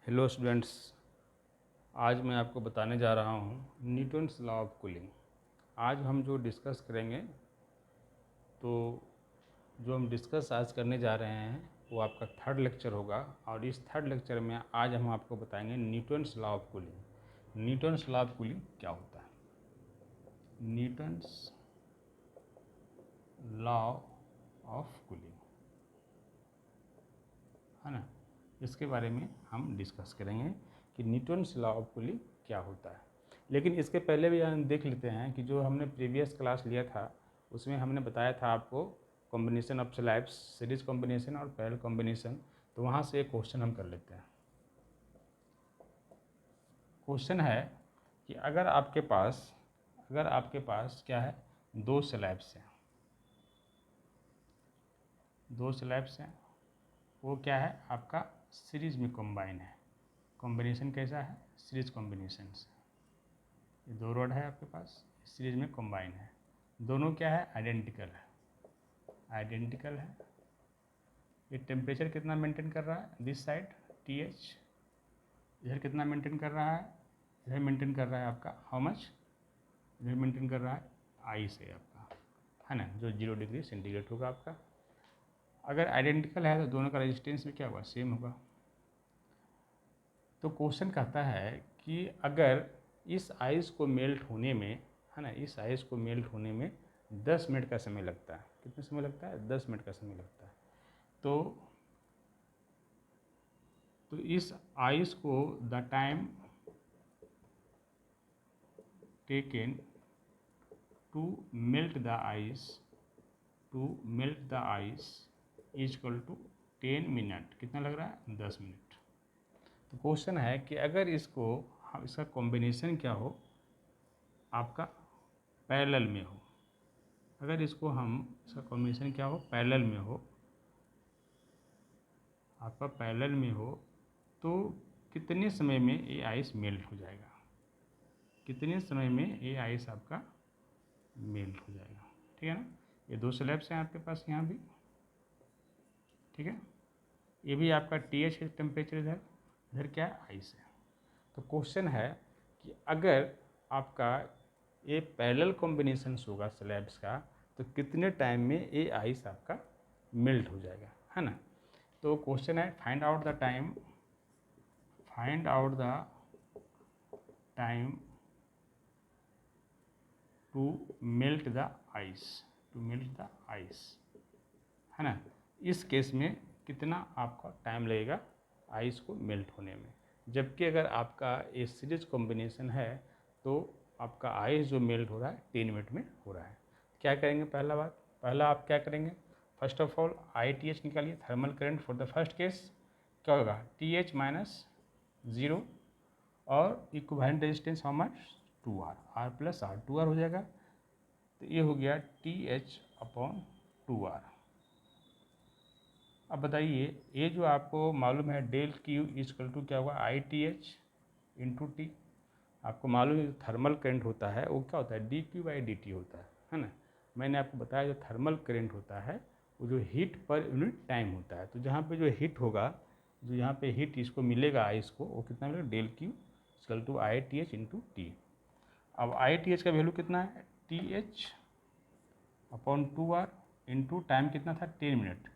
Hello students, आज मैं आपको बताने जा रहा हूँ न्यूटन्स लॉ ऑफ कूलिंग। आज हम जो डिस्कस करेंगे तो जो हम डिस्कस आज करने जा रहे हैं वो आपका थर्ड लेक्चर होगा और इस थर्ड लेक्चर में आज हम आपको बताएंगे Newton's law of cooling. Newton's law of cooling क्या होता है? न्यूटन्स लॉ ऑफ कूलिंग है ना, इसके बारे में हम डिस्कस करेंगे कि न्यूटन्स लॉ ऑफ कूलिंग क्या होता है। लेकिन इसके पहले भी हम देख लेते हैं कि जो हमने प्रीवियस क्लास लिया था उसमें हमने बताया था आपको combination of slabs, series combination और पैरेलल कॉम्बिनेशन। तो वहाँ से एक क्वेश्चन हम कर लेते हैं। क्वेश्चन है कि अगर आपके पास क्या है, दो स्लैब्स हैं, वो क्या है आपका सीरीज में कॉम्बाइन है। कॉम्बिनेशन कैसा है? सीरीज कॉम्बिनेशन से ये दो रॉड है आपके पास, सीरीज में कॉम्बाइन है। दोनों क्या है? आइडेंटिकल है। ये टेम्परेचर कितना मेंटेन कर रहा है? दिस साइड TH, इधर कितना मेंटेन कर रहा है? इधर मेंटेन कर रहा है आपका हाउ मच? इधर मेंटेन कर रहा है I से आपका, है ना, जो 0 डिग्री सेंटीग्रेड होगा आपका। अगर आइडेंटिकल है तो दोनों का रेजिस्टेंस भी क्या होगा? सेम होगा। तो क्वेश्चन कहता है कि अगर इस आइस को मेल्ट होने में, है ना, इस आइस को मेल्ट होने में 10 मिनट का समय लगता है। कितना समय लगता है? 10 मिनट का समय लगता है। तो इस आइस को the time taken to melt the ice is equal to 10 minute. कितना लग रहा है? 10 मिनट। तो क्वेश्चन है कि अगर इसका कॉम्बिनेशन क्या हो आपका पैरेलल में हो, अगर इसका कॉम्बिनेशन क्या हो? पैरेलल में हो, आपका पैरेलल में हो, तो कितने समय में ये आइस मेल्ट हो जाएगा? कितने समय में ये आइस आपका मेल्ट हो जाएगा? ठीक है ना। ये दो स्लैब्स हैं आपके पास यहाँ भी, ठीक है। ये भी आपका TH है, टेम्परेचर इधर क्या है? आइस है। तो क्वेश्चन है कि अगर आपका ये पैरेलल कॉम्बिनेशन होगा स्लैब्स का, तो कितने टाइम में ये आइस आपका मेल्ट हो जाएगा, है ना। तो क्वेश्चन है find out the time to melt the ice, है ना। इस केस में कितना आपका टाइम लगेगा आइस को मेल्ट होने में? जबकि अगर आपका ये सीरीज कॉम्बिनेशन है तो आपका आइस जो मेल्ट हो रहा है 10 मिनट में हो रहा है। क्या करेंगे? पहला आप क्या करेंगे? फर्स्ट ऑफ ऑल ITH निकालिए, thermal current for the first case क्या होगा? TH माइनस 0 और equivalent resistance how much? 2R, R plus R, 2R हो जाएगा। तो ये हो गया TH अपॉन 2R। अब बताइए, ये जो आपको मालूम है डेल Q इक्वल टू क्या होगा? ITH into T. आपको मालूम है जो थर्मल करंट होता है वो क्या होता है? dQ/dt होता है ना। मैंने आपको बताया जो थर्मल करंट होता है वो जो हीट पर यूनिट टाइम होता है। तो जहाँ पे जो हीट होगा, जो यहाँ पे हीट इसको मिलेगा आइस को, वो कितना मिलेगा? Del Q equal to ITH into T. अब ITH का वैल्यू कितना है? TH upon 2R into time कितना था? 10 मिनट।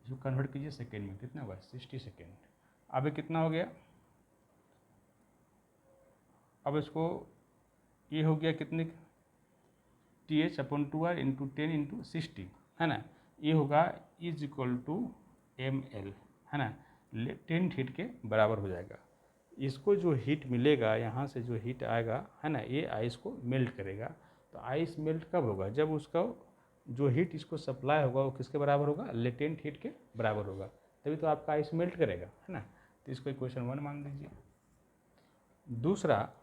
इसको कन्वर्ट कीजिए सेकेंड में, कितना होगा? 60 सेकेंड। अब ये कितना हो गया? अब इसको ये हो गया कितने? TH upon 2R into 10 into 60, है ना। ये होगा इज इक्वल टू ml, है ना। 10 हीट के बराबर हो जाएगा। इसको जो हीट मिलेगा यहाँ से, जो हीट आएगा, है ना, ये आइस को मेल्ट करेगा। तो आइस मेल्ट कब होगा? जब उसका जो हीट इसको सप्लाई होगा वो किसके बराबर होगा? लेटेंट हीट के बराबर होगा, तभी तो आपका आइस मेल्ट करेगा, है ना। तो इसको इक्वेशन 1 मान लीजिए। दूसरा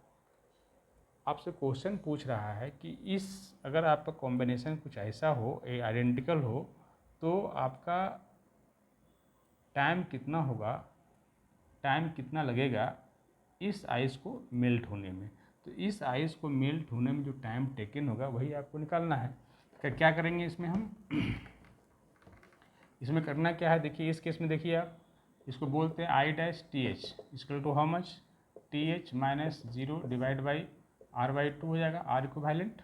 आपसे क्वेश्चन पूछ रहा है कि अगर आपका कॉम्बिनेशन कुछ ऐसा हो, आइडेंटिकल हो, तो आपका टाइम कितना होगा, टाइम कितना लगेगा इस आइस को मेल्ट होने में। तो इस आइस को मेल्ट होने में जो टाइम टेकन होगा वही आपको निकालना है। तो क्या करेंगे इसमें हम? इसमें करना क्या है देखिए, इस केस में देखिए आप, इसको बोलते हैं I dash T H equal to how much, T H minus 0 divide by R/2 हो जाएगा, आर इक्विवेलेंट।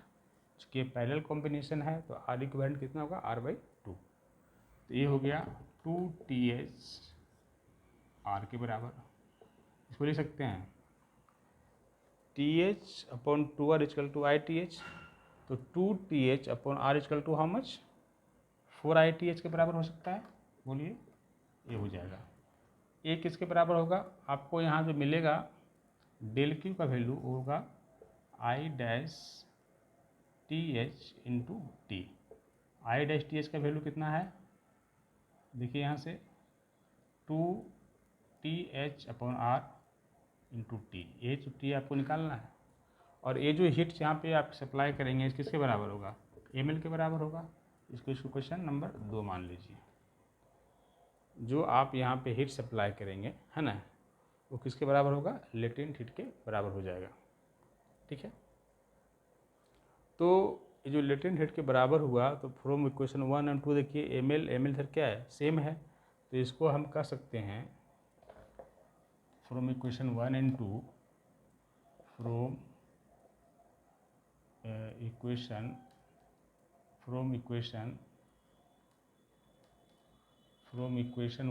उसके पैरेलल कॉम्बिनेशन है तो आर इक्विवेलेंट कितना होगा, R/2। तो ये हो गया 2TH R के बराबर। इसको लिख सकते हैं TH/2R इक्वल टू ITH, तो 2TH/R equal to how much, 4ITH के बराबर हो सकता है, बोलिए, ये हो जाएगा। ये किसके बराबर होगा, आपको यहाँ जो मिलेगा डेल क्यू का वैल्यू होगा I dash TH into T. I dash TH का वैल्यू कितना है, देखिए यहाँ से 2TH/R इंटू टी, ये जो टी आपको निकालना है। और ये जो हीट यहाँ पे आप सप्लाई करेंगे इस किसके बराबर होगा, ml के बराबर होगा। इसको क्वेश्चन नंबर 2 मान लीजिए। जो आप यहाँ पे हीट सप्लाई करेंगे है ना, वो किसके बराबर होगा, लेटेंट हीट के बराबर हो जाएगा। ठीक है, तो ये जो लेटेंट हीट के बराबर हुआ तो फ्रॉम इक्वेशन 1 एंड 2 देखिए ml सर क्या है, सेम है, तो इसको हम कह सकते हैं from equation 1 and 2, from equation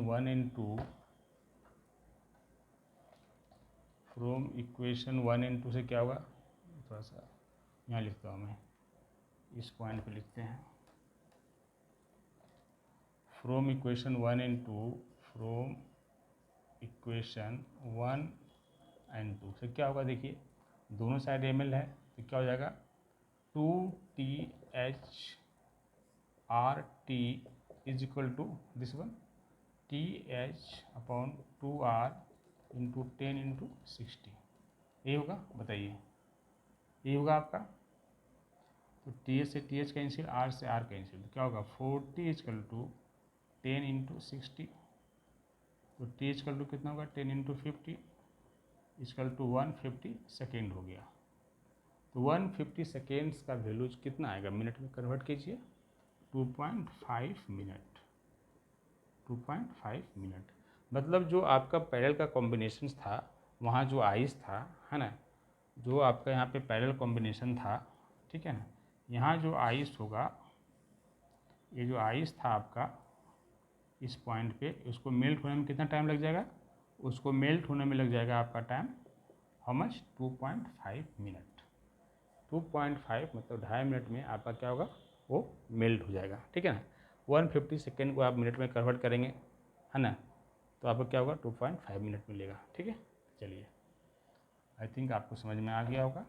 1 and 2, from equation 1 and 2 से क्या होगा, थोड़ा सा यहाँ लिखता हूँ मैं, इस पॉइंट पे लिखते हैं। From equation 1 and 2, from equation 1 and 2 से क्या होगा, देखिए दोनों साइड ml है तो क्या हो जाएगा, 2TH/RT is equal to this one, TH/2R into 10 into 60। ये होगा, बताइए, ये होगा आपका। तो TH से TH कैंसिल, R से R कैंसिल, तो क्या होगा 40 इक्वल टू 10 इंटू 60। तो T इक्वल टू कितना होगा, 10 इंटू 50 इक्वल टू 150 सेकेंड हो गया। तो 150 सेकेंड्स का वैल्यू कितना आएगा, मिनट में कन्वर्ट कीजिए, 2.5 मिनट, 2.5 मिनट। मतलब जो आपका पैरेलल का कॉम्बिनेशन था, वहाँ जो आइस था है ना, जो आपका यहाँ पे पैरेलल कॉम्बिनेशन था, ठीक है ना, यहाँ जो आइस होगा, ये जो आइस था आपका इस पॉइंट पे, उसको मेल्ट होने में कितना टाइम लग जाएगा, उसको मेल्ट होने में लग जाएगा आपका टाइम हाउ मच, 2.5 मिनट। 2.5 मतलब 2.5 मिनट में आपका क्या होगा, वो मेल्ट हो जाएगा। ठीक है ना, 150 सेकेंड को आप मिनट में कन्वर्ट करेंगे है ना, तो आपका क्या होगा, 2.5 मिनट मिलेगा। ठीक है, चलिए, आई थिंक आपको समझ में आ गया होगा।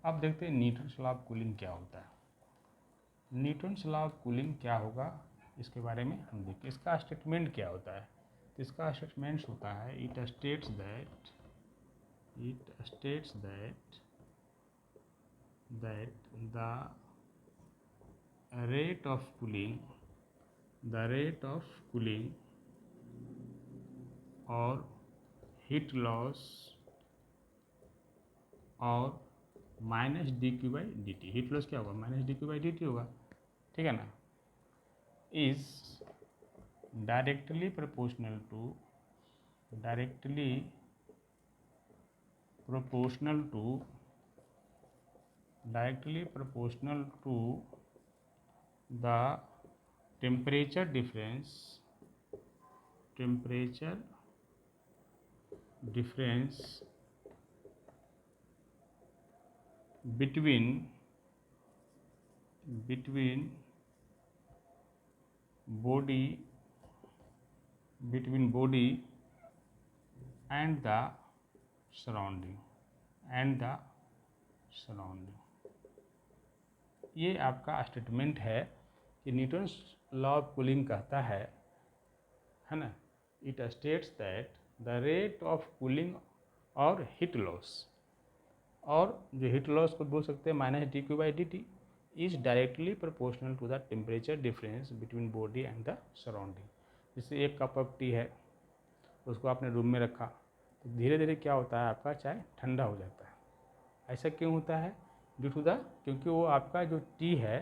अब देखते हैं न्यूटन्स लॉ ऑफ कूलिंग क्या होता है। न्यूटन्स लॉ ऑफ कूलिंग क्या होगा, इसके बारे में हम देखते हैं। इसका स्टेटमेंट क्या होता है, तो इसका स्टेटमेंट्स होता है, it states that the rate of cooling or heat loss और माइनस dQ/dt, हीट लॉस क्या होगा, माइनस dQ/dt होगा। ठीक है ना, is directly proportional to the temperature difference between body and the surrounding ये आपका स्टेटमेंट है कि न्यूटन्स लॉ ऑफ कूलिंग कहता है ना, it states that the rate of cooling और हीट लॉस, और जो हीट लॉस को बोल सकते हैं minus dQ/dt, is directly proportional to the temperature difference between body and the surrounding. जैसे एक कप ऑफ टी है, उसको आपने रूम में रखा, तो धीरे धीरे क्या होता है, आपका चाय ठंडा हो जाता है। ऐसा क्यों होता है? ड्यू टू द, क्योंकि वो आपका जो टी है,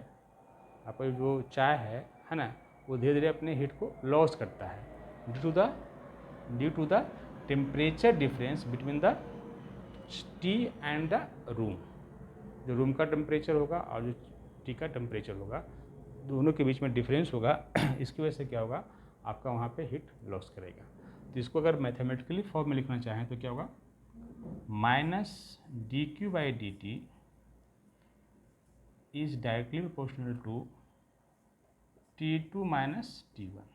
आपका जो चाय है ना, वो धीरे धीरे अपने हीट को लॉस करता है due to the temperature difference between the tea and the room. जो रूम का टेम्परेचर होगा और जो टी का टेम्परेचर होगा, दोनों के बीच में डिफरेंस होगा। इसकी वजह से क्या होगा, आपका वहाँ पे हीट लॉस करेगा। तो इसको अगर मैथमेटिकली फॉर्म में लिखना चाहें तो क्या होगा, minus D Q by D T is directly proportional to T2 minus T1।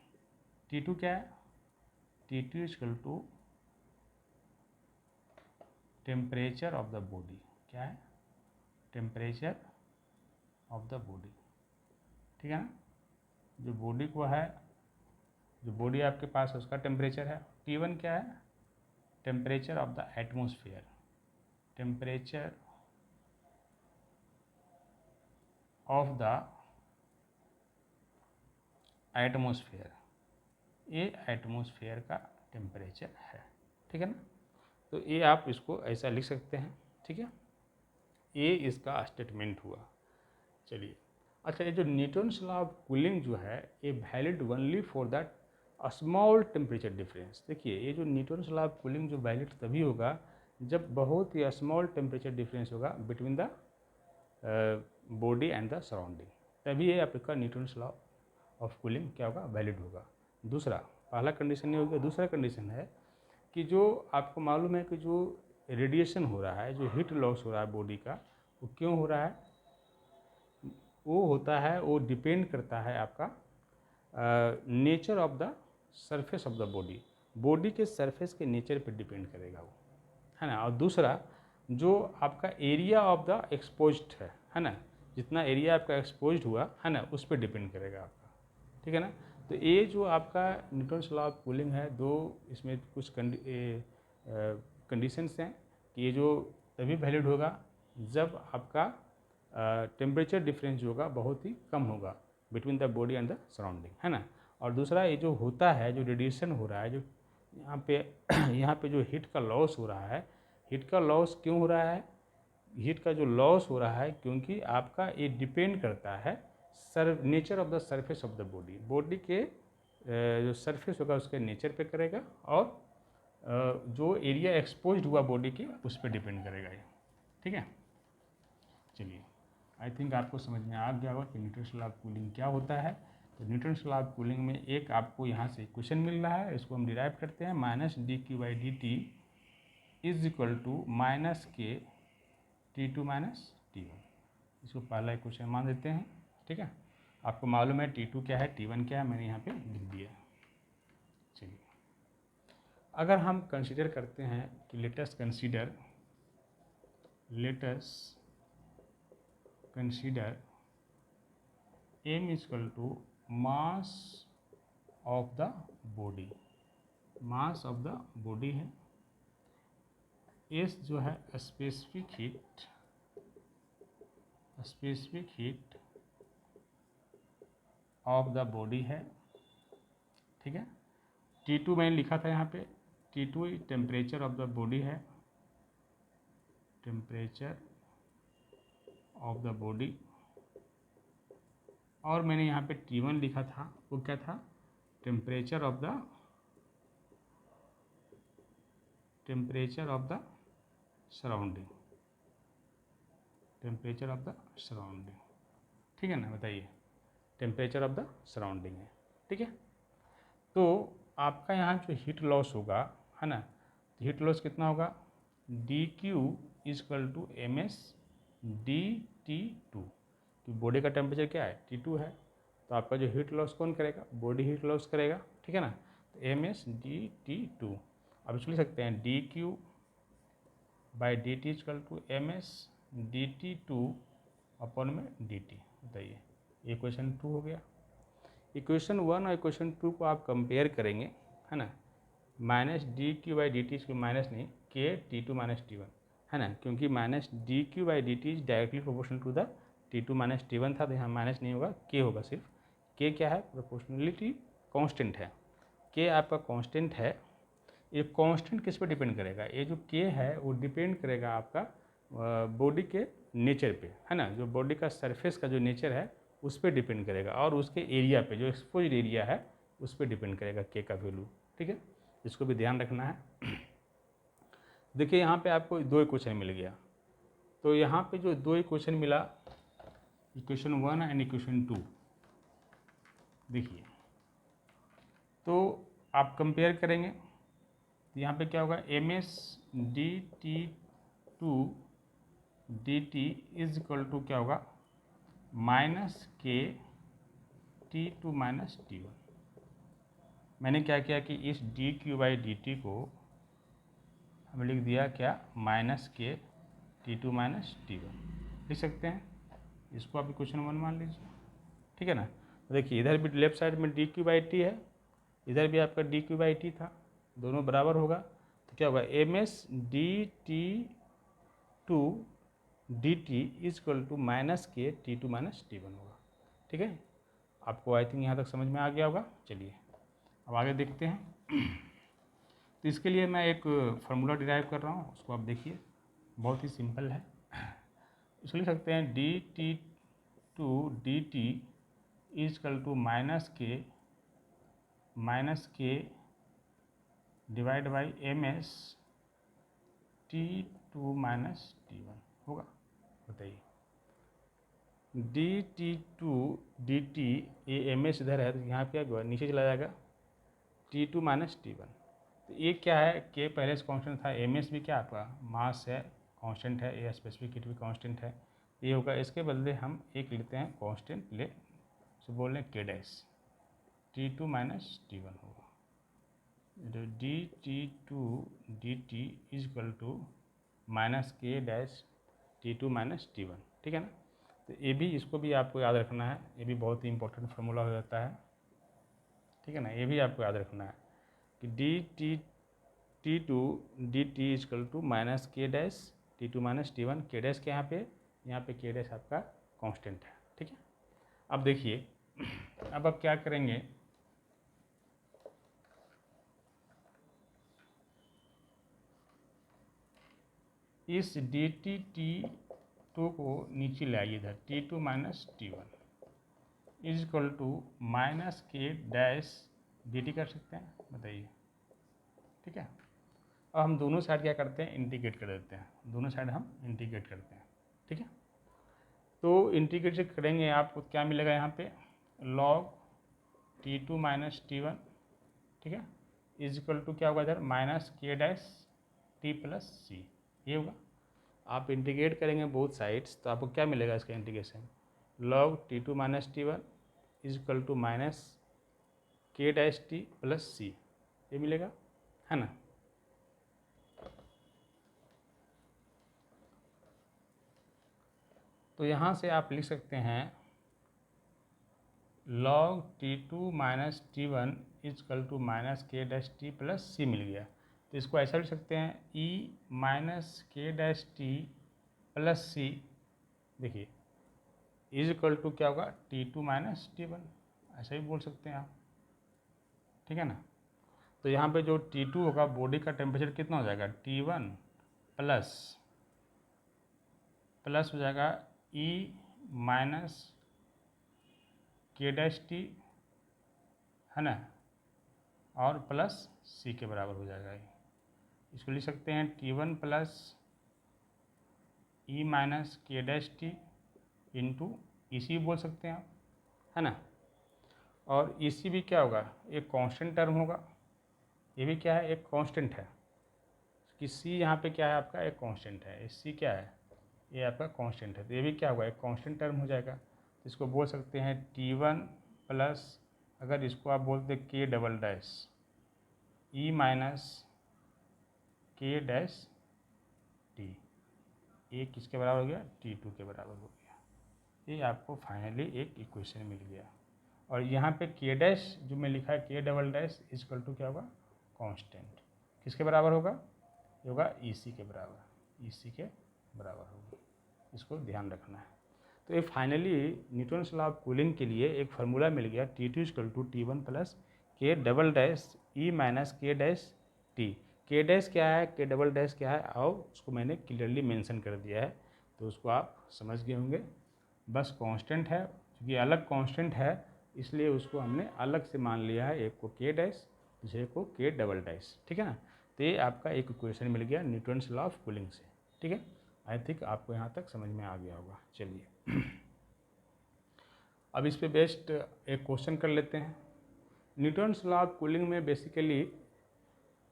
T2 क्या है? T2 equal to temperature of the body. क्या है? टेम्परेचर ऑफ द बॉडी, ठीक है ना। जो बॉडी को है, जो बॉडी आपके पास है उसका टेम्परेचर है। T1 क्या है? Temperature of the atmosphere. Temperature of the atmosphere, ये एटमोसफियर का टेम्परेचर है, ठीक है ना। तो ये आप इसको ऐसा लिख सकते हैं, ठीक है। ये इसका स्टेटमेंट हुआ। चलिए, अच्छा, ये जो न्यूटन्स लॉ ऑफ कूलिंग जो है, ये valid only for that small temperature difference. देखिए, ये जो न्यूटन्स लॉ ऑफ कूलिंग जो वैलिड तभी होगा जब बहुत ही स्मॉल टेम्परेचर डिफरेंस होगा between the body and the surrounding, तभी ये आपका न्यूटन्स लॉ ऑफ कूलिंग क्या होगा, वैलिड होगा। दूसरा, पहला कंडीशन ये हो गया। दूसरा कंडीशन है कि जो आपको मालूम है कि जो रेडिएशन हो रहा है, जो हीट लॉस हो रहा है बॉडी का, वो क्यों हो रहा है? वो होता है, वो डिपेंड करता है आपका nature of the surface of the body. Body के सरफेस के नेचर पर डिपेंड करेगा वो, है ना। और दूसरा, जो आपका एरिया ऑफ द एक्सपोज्ड है ना, जितना एरिया आपका एक्सपोज्ड हुआ है ना, उस पर डिपेंड करेगा आपका, ठीक है ना। तो ये जो आपका न्यूटन्स लॉ ऑफ कूलिंग है, दो इसमें कुछ कंडीशंस हैं कि ये जो तभी वैलिड होगा जब आपका टेम्परेचर डिफरेंस जो होगा बहुत ही कम होगा between the body and the surrounding, है ना। और दूसरा, ये जो होता है, जो रेडिएशन हो रहा है, जो यहाँ पे जो हीट का लॉस हो रहा है, हीट का लॉस क्यों हो रहा है? हीट का जो लॉस हो रहा है क्योंकि आपका ये डिपेंड करता है nature of the surface of the body. Body के जो सरफेस होगा उसके नेचर पे करेगा, और जो एरिया एक्सपोज्ड हुआ बॉडी के, उस पर डिपेंड करेगा ये, ठीक है। चलिए, आई थिंक आपको समझ में आ गया होगा कि न्यूटन्स लॉ ऑफ कूलिंग क्या होता है। तो न्यूटन्स लॉ ऑफ कूलिंग में एक आपको यहाँ से क्वेश्चन मिल रहा है, इसको हम डिराइव करते हैं। Minus D Q by D T is equal to minus K T2 minus T1। इसको पहला एक क्वेश्चन मान देते हैं, ठीक है। आपको मालूम है T2 क्या है, T1 क्या है, मैंने यहाँ पे लिख दिया। चलिए, अगर हम कंसीडर करते हैं कि let us consider m equal to mass of the body. Mass of the body है, S जो है specific heat of the body है, ठीक है। T2 मैंने लिखा था यहाँ पे, T2 temperature of the body है, टेम्परेचर ऑफ द बॉडी। और मैंने यहाँ पे T1 लिखा था, वो क्या था? Temperature of the surrounding, temperature of the surrounding, ठीक है ना। बताइए, टेम्परेचर ऑफ द सराउंडिंग है, ठीक है। तो आपका यहाँ जो हीट लॉस होगा, है ना, तो हीट लॉस कितना होगा? D Q is equal to M S D T two. तो बॉडी का टेम्परेचर क्या है? T2 है, तो आपका जो हीट लॉस कौन करेगा? बॉडी हीट लॉस करेगा, ठीक है ना। तो M S D T two, अब इसको लिख सकते हैं D Q by D T is equal to M S D T two upon में डी टी। बताइए, ये क्वेश्चन 2 हो गया। इक्वेशन 1 और इक्वेशन 2 को आप कंपेयर करेंगे, है ना। Minus D Q by D T, इसको माइनस नहीं, के T2 माइनस T1, है ना, क्योंकि minus D Q by D T is directly proportional to the T2 minus T1 था, तो यहाँ माइनस नहीं होगा, के होगा सिर्फ। के क्या है? प्रोपोर्शनलिटी कांस्टेंट है, के आपका कांस्टेंट है। ये कांस्टेंट किस पे डिपेंड करेगा, ये जो के है वो डिपेंड करेगा आपका बॉडी के नेचर पे, है ना, जो बॉडी का सरफेस का जो नेचर है उस पर डिपेंड करेगा, और उसके एरिया पे, जो एक्सपोज एरिया है उस पर डिपेंड करेगा के का वैल्यू। ठीक है, इसको भी ध्यान रखना है। देखिए यहाँ पे आपको दो इक्वेशन मिल गया, तो यहाँ पे जो दो इक्वेशन मिला, इक्वेशन 1 एंड इक्वेशन 2, देखिए तो आप कंपेयर करेंगे तो यहाँ पे क्या होगा, M S D T to D T is equal to क्या होगा, minus K T two minus T one. मैंने क्या किया कि इस D Q by D T को हमें लिख दिया क्या, minus K T two minus T one लिख सकते हैं, इसको आप इक्वेशन 1 मान लीजिए। ठीक है ना, देखिए इधर भी लेफ्ट साइड में डी क्यू बाई टी है, इधर भी आपका डी क्यू बाई टी था, दोनों बराबर होगा, तो क्या होगा, M S D T to D T is equal to minus K T two minus T one होगा। ठीक है, आपको आई थिंक यहाँ तक समझ में आ गया होगा। चलिए अब आगे देखते हैं। तो इसके लिए मैं एक फार्मूला डिराइव कर रहा हूँ, उसको आप देखिए, बहुत ही सिंपल है। इसको लिख सकते हैं D T to D T is equal to minus K divide by M S T two minus T one होगा। बताइए, D T to D T, ये एम एस इधर है तो यहाँ क्या होगा, नीचे चला जाएगा, T two minus T one. तो ये क्या है, के पहले से कांस्टेंट था, एम एस भी क्या आपका मास है, कांस्टेंट है, ये स्पेसिफिक हीट भी कांस्टेंट है, ये होगा। इसके बदले हम एक लेते हैं कांस्टेंट, ले तो बोल रहे हैं K dash T two minus T one होगा। D T to D T is equal to minus K dash T two minus T one. ठीक है ना, तो ये भी, इसको भी आपको याद रखना है, ये भी बहुत ही इंपॉर्टेंट फार्मूला हो जाता है। ठीक है ना, ये भी आपको याद रखना है कि T to D T is equal to minus K dash T two minus T one. K dash के यहाँ पे के डैश आपका कांस्टेंट है। ठीक है, अब देखिए, अब आप क्या करेंगे, इस डी टी टी टू को नीचे ले आइए, इधर T two minus T one is equal to minus K dash D T कर सकते हैं, बताइए। ठीक है, अब हम दोनों साइड क्या करते हैं, इंटीग्रेट कर देते हैं, दोनों साइड हम इंटीग्रेट करते हैं। ठीक है, तो इंटीग्रेट करेंगे आपको क्या मिलेगा, यहाँ पे log T two minus T one, ठीक है, इज इक्वल टू क्या होगा इधर, minus K dash T plus C, ये होगा। आप इंटीग्रेट करेंगे बोथ साइड्स तो आपको क्या मिलेगा, इसका integration log T two minus T one is equal to minus K dash T plus C, ये मिलेगा, है ना। तो यहाँ से आप लिख सकते हैं log T two minus T one is equal to minus K dash T plus C मिल गया। तो इसको ऐसा लिख सकते हैं E minus K dash T plus C, देखिए इज इक्वल टू क्या होगा, T two minus T one, ऐसा भी बोल सकते हैं आप। ठीक है ना, तो यहाँ पे जो टी टू होगा, बॉडी का टेम्परेचर कितना हो जाएगा, टी वन प्लस हो जाएगा ई माइनस के डैश टी, है ना, और प्लस सी के बराबर हो जाएगा। इसको लिख सकते हैं टी वन प्लस ई minus K dash T into ई सी बोल सकते हैं आप, है ना। और ई सी भी क्या होगा, एक कांस्टेंट टर्म होगा, ये भी क्या है, एक कांस्टेंट है कि सी यहाँ पे क्या है आपका, एक कांस्टेंट है, सी क्या है, ये आपका कांस्टेंट है, तो ये भी क्या होगा, एक कांस्टेंट टर्म हो जाएगा। तो इसको बोल सकते हैं टी वन प्लस, अगर इसको आप बोलते के double dash E minus K dash T, ये किसके बराबर हो गया, टी टू के बराबर हो गया। ये आपको फाइनली एक इक्वेशन मिल गया। और यहाँ पे के डैश जो मैं लिखा है, के डबल डैश इक्वल टू क्या होगा, कांस्टेंट, किसके बराबर होगा, ये होगा ई सी के बराबर, ई सी के बराबर होगा, इसको ध्यान रखना है। तो ये finally Newton's law of cooling के लिए एक फार्मूला मिल गया, T two equal to T one plus K double dash E minus K dash T. K dash क्या है, के डबल डैश क्या है, और उसको मैंने क्लियरली मेंशन कर दिया है, तो उसको आप समझ गए होंगे। बस कांस्टेंट है, क्योंकि अलग कांस्टेंट है इसलिए उसको हमने अलग से मान लिया है, एक को के डैश दूसरे को के डबल डैश, ठीक है ना। तो ये आपका एक इक्वेशन मिल गया न्यूटन्स लॉ ऑफ कूलिंग से, ठीक है। आई थिंक आपको यहाँ तक समझ में आ गया होगा। चलिए अब इस पे बेस्ड एक क्वेश्चन कर लेते हैं। न्यूटन्स लॉ ऑफ कूलिंग में बेसिकली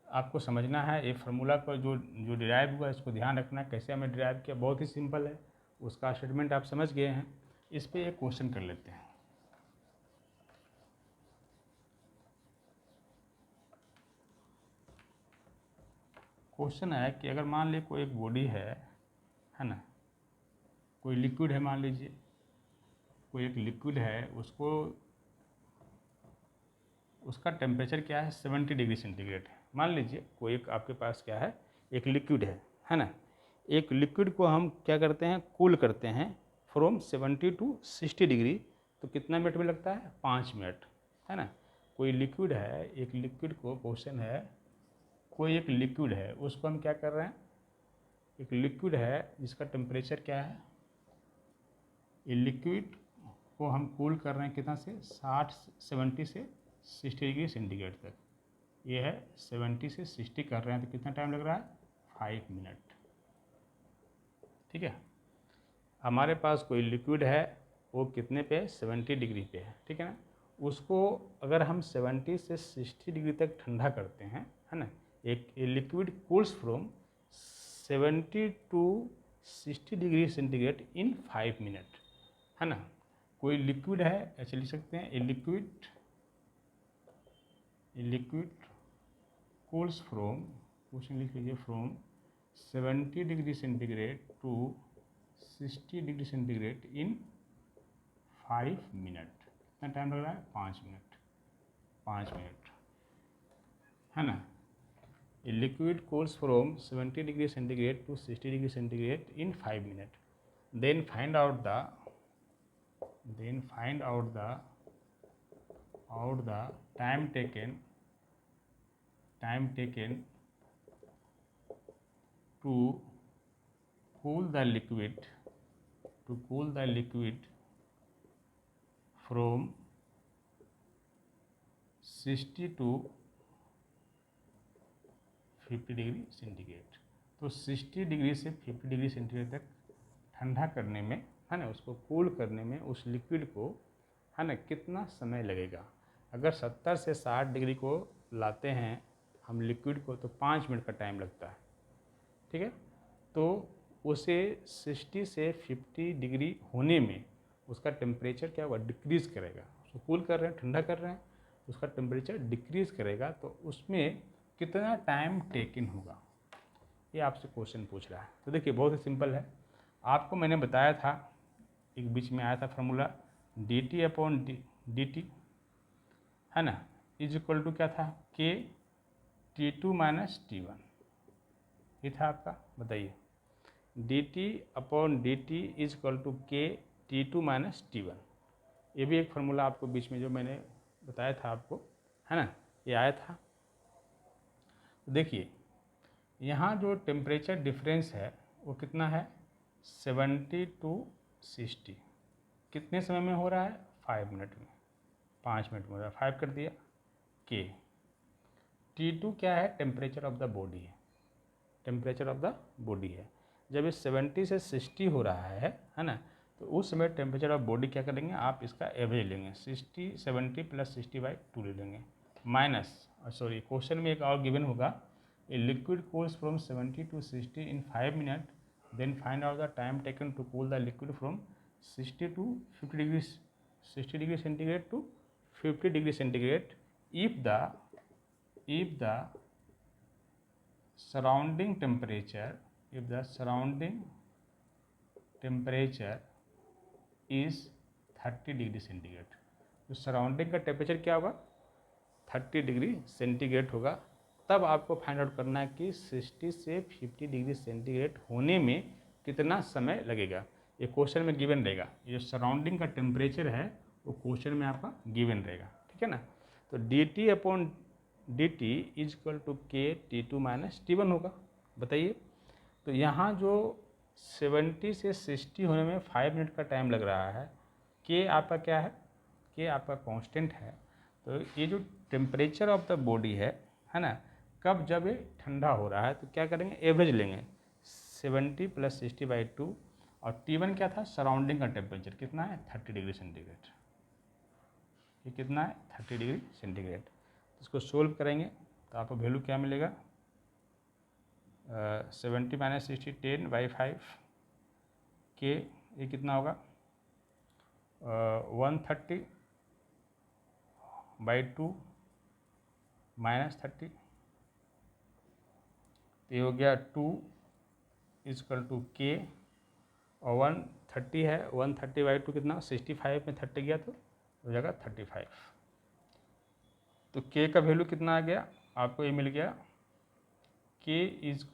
आपको समझना है, ये फार्मूला पर जो जो डिराइव हुआ है इसको ध्यान रखना है, कैसे हमें डिराइव किया, बहुत ही सिंपल है, उसका स्टेटमेंट आप समझ गए हैं। इस पे एक क्वेश्चन कर लेते हैं। क्वेश्चन है कि अगर मान लीजिए कोई एक बॉडी है ना, कोई लिक्विड है, मान लीजिए कोई एक लिक्विड है, उसको उसका टेम्परेचर क्या है 70 डिग्री सेंटीग्रेड है। मान लीजिए कोई एक आपके पास क्या है, एक लिक्विड है ना। एक लिक्विड को हम क्या करते हैं, कूल करते हैं फ्रॉम 70 टू 60 डिग्री, तो कितना मिनट में लगता है, 5 मिनट, है ना। कोई लिक्विड है, एक लिक्विड को क्वेश्चन है, कोई एक लिक्विड है उसको हम क्या कर रहे हैं, एक लिक्विड है जिसका टेम्परेचर क्या है, ये लिक्विड को हम कूल कर रहे हैं कितना से 70 से 60 डिग्री सेंटीग्रेड तक। ये है 70 से 60 कर रहे हैं, तो कितना टाइम लग रहा है, 5 मिनट, ठीक है। हमारे पास कोई लिक्विड है, वो कितने पे, 70 डिग्री पे है, ठीक है ना। उसको अगर हम 70 से 60 डिग्री तक ठंडा करते हैं, है ना, एक liquid cools from 70 to 60 degree centigrade in 5 minute, है ना। कोई लिक्विड है, ऐसे लिख सकते हैं, a liquid cools from, question लिख लीजिए, from 70 degree centigrade to 60 degree centigrade in 5 minute. कितना टाइम लग रहा है, 5 मिनट, 5 मिनट, है ना। A liquid cools from 70 degree centigrade to 60 degree centigrade in 5 minute. Then find out the time taken to cool the liquid from 60 to 50 degree centigrade. तो 60 degree से 50 degree centigrade तक ठंडा करने में, है ना, उसको कूल करने में उस लिक्विड को, है ना, कितना समय लगेगा। अगर 70 से 60 डिग्री को लाते हैं हम लिक्विड को, तो 5 मिनट का टाइम लगता है, ठीक है। तो उसे 60 से 50 डिग्री होने में उसका टेम्परेचर क्या होगा, डिक्रीज़ करेगा। उसको कूल कर रहे हैं, ठंडा कर रहे हैं, उसका टेम्परेचर डिक्रीज़ करेगा, तो उसमें कितना टाइम टेकन होगा, ये आपसे क्वेश्चन पूछ रहा है। तो देखिए बहुत ही सिंपल है, आपको मैंने बताया था, एक बीच में आया था फार्मूला dt अपॉन dt, है ना, इज इक्वल टू क्या था, k T2 माइनस T1, ये था आपका। बताइए dt upon dt is equal to k T2 minus T1, ये भी एक फार्मूला आपको बीच में जो मैंने बताया था आपको, है ना, ये आया था। तो देखिए यहाँ जो टेम्परेचर डिफरेंस है वो कितना है, 70 टू 60, कितने समय में हो रहा है, 5 मिनट में, 5 मिनट में हो रहा है, 5 कर दिया। के T2 क्या है, टेम्परेचर ऑफ द बॉडी है, टेम्परेचर ऑफ द बॉडी है। जब ये 70 से 60 हो रहा है ना, तो उस समय टेम्परेचर ऑफ बॉडी क्या करेंगे आप, इसका एवरेज लेंगे, 70 प्लस 60/2 ले लेंगे, माइनस, सॉरी क्वेश्चन में एक और गिवन होगा, a liquid cools from 70 to 60 in 5 minute, then find out the time taken to cool the liquid from 60 to 50 degree, 60 degree centigrade to 50 degree centigrade if the surrounding temperature is 30 degree centigrade. तो surrounding का temperature क्या होगा, 30 degree centigrade होगा। तब आपको find out करना है कि 60 से 50 डिग्री सेंटीग्रेड होने में कितना समय लगेगा। ये क्वेश्चन में गिवन रहेगा, ये सराउंडिंग का टेम्परेचर है वो क्वेश्चन में आपका गिवन रहेगा, ठीक है ना। तो dt upon D T is equal to K T two minus T one होगा। बताइए, तो यहाँ जो 70 से 60 होने में 5 मिनट का टाइम लग रहा है, के आपका क्या है, के आपका कांस्टेंट है। तो ये जो टेम्परेचर ऑफ द बॉडी है ना, कब जब ये ठंडा हो रहा है तो क्या करेंगे, एवरेज लेंगे 70 + 60/2, और T1 क्या था, सराउंडिंग का टेम्परेचर कितना है 30 डिग्री सेंटीग्रेड। ये कितना है 30 डिग्री सेंटीग्रेड। इसको सोल्व करेंगे तो आपको वैल्यू क्या मिलेगा, 70 - 60 10/5 के, ये कितना होगा 130/2 -30, तो ये हो गया 2 = के, और 130 है, 130/2 कितना 65 में 30 गया तो हो जाएगा 35। तो के का वैल्यू कितना आ गया, आपको ये मिल गया के =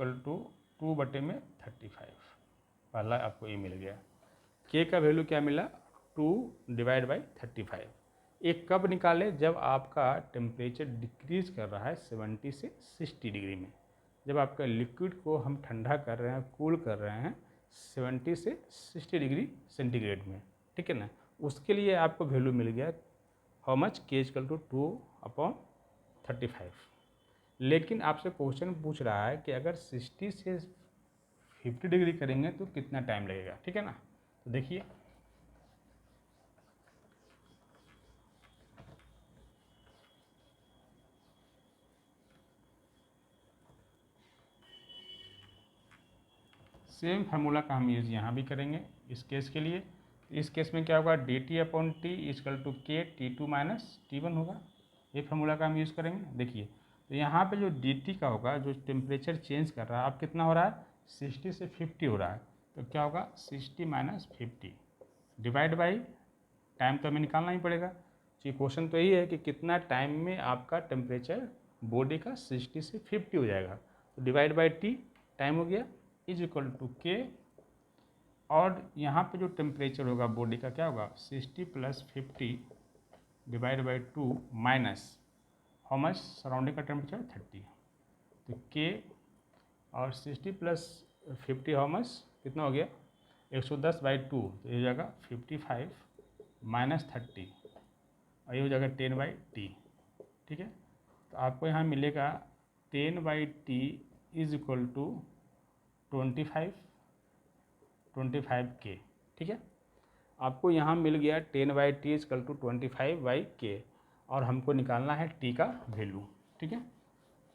2/35। पहला आपको ये मिल गया, के का वैल्यू क्या मिला 2/35। एक कब निकाले, जब आपका टेम्परेचर डिक्रीज कर रहा है 70 से 60 डिग्री में, जब आपका लिक्विड को हम ठंडा कर रहे हैं, कूल कर रहे हैं 70 से 60 डिग्री सेंटीग्रेड में, ठीक है ना, उसके लिए आपको वैल्यू मिल गया हाउ मच, के = 2/35। लेकिन आपसे क्वेश्चन पूछ रहा है कि अगर 60 से 50 डिग्री करेंगे तो कितना टाइम लगेगा, ठीक है ना। तो देखिए, सेम फार्मूला का हम यूज़ यहाँ भी करेंगे इस केस के लिए। इस केस में क्या होगा, dt/T = के T2 - T1 होगा। ये फार्मूला का हम यूज़ करेंगे। देखिए, तो यहाँ पे जो dt का होगा, जो टेम्परेचर चेंज कर रहा है, अब कितना हो रहा है 60 से 50 हो रहा है, तो क्या होगा 60 - 50 डिवाइड बाई टाइम, तो हमें निकालना ही पड़ेगा। तो क्वेश्चन तो यही है कि कितना टाइम में आपका टेम्परेचर बॉडी का 60 से 50 हो जाएगा। तो डिवाइड बाई टी, टाइम हो गया, इज इक्वल टू के, और यहाँ पे जो टेम्परेचर होगा बॉडी का क्या होगा 60 + 50 divide by 2 minus how much, surrounding का टेम्परेचर 30, तो के, और 60 + 50 हाउ मच, कितना हो गया 110/2, तो ये हो जाएगा 55 - 30, और ये हो जाएगा 10/T, ठीक है। तो आपको यहाँ मिलेगा 10/T इज इक्वल टू 25 के, ठीक है। आपको यहाँ मिल गया 10/T = 25/K, और हमको निकालना है T का वैल्यू, ठीक है।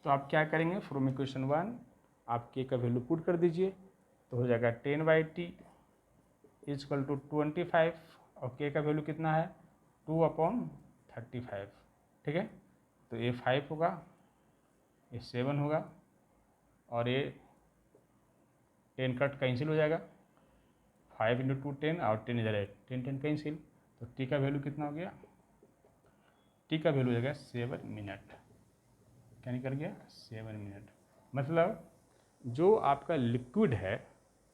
तो आप क्या करेंगे, फ्रॉम इक्वेशन 1 आप K का वैल्यू पुट कर दीजिए, तो हो जाएगा 10/T = 25, और K का वैल्यू कितना है 2/35, ठीक है। तो ये 5 होगा, ये 7 होगा, और ये 10 कट कैंसिल हो जाएगा, 5 × 2 10, और 10 इधर है, 10 कैंसिल, तो टी का वैल्यू कितना हो गया, टी का वैल्यू हो जाएगा 7 मिनट। क्या निकल गया 7 मिनट। मतलब जो आपका लिक्विड है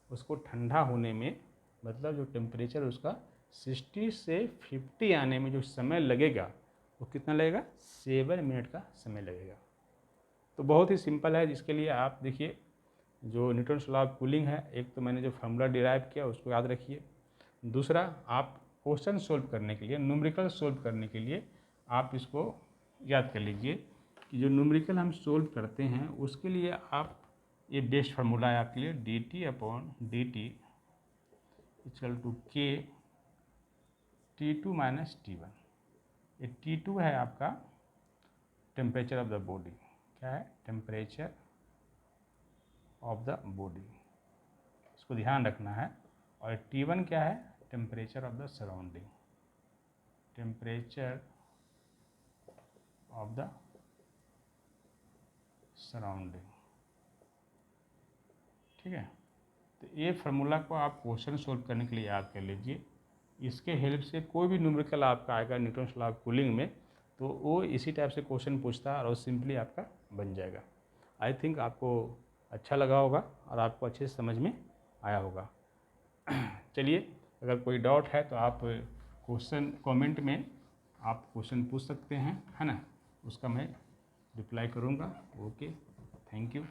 उसको ठंडा होने में, मतलब जो टेम्परेचर उसका 60 से 50 आने में जो समय लगेगा वो कितना लगेगा 7 मिनट का समय लगेगा। तो बहुत ही सिंपल है, जिसके लिए आप देखिए जो न्यूटन्स लॉ ऑफ कूलिंग है, एक तो मैंने जो फार्मूला डिराइव किया उसको याद रखिए। दूसरा, आप क्वेश्चन सोल्व करने के लिए, न्यूमेरिकल सोल्व करने के लिए आप इसको याद कर लीजिए कि जो न्यूमेरिकल हम सोल्व करते हैं उसके लिए आप, ये बेस्ट फार्मूला है आपके लिए, dt/dt = के T2 - T1। ये T2 है आपका टेम्परेचर ऑफ द बॉडी, क्या है टेम्परेचर ऑफ द बॉडी, इसको ध्यान रखना है। और T1 क्या है, temperature of the surrounding, temperature of the surrounding, ठीक है। तो ये फार्मूला को आप क्वेश्चन सोल्व करने के लिए याद कर लीजिए। इसके हेल्प से कोई भी न्यूमेरिकल आपका आएगा न्यूटन्स लॉ ऑफ कूलिंग में, तो वो इसी टाइप से क्वेश्चन पूछता है और वो सिंपली आपका बन जाएगा। आई थिंक आपको अच्छा लगा होगा और आपको अच्छे से समझ में आया होगा। चलिए, अगर कोई डाउट है तो आप क्वेश्चन कमेंट में आप क्वेश्चन पूछ सकते हैं, है ना, उसका मैं रिप्लाई करूँगा। Okay, thank you.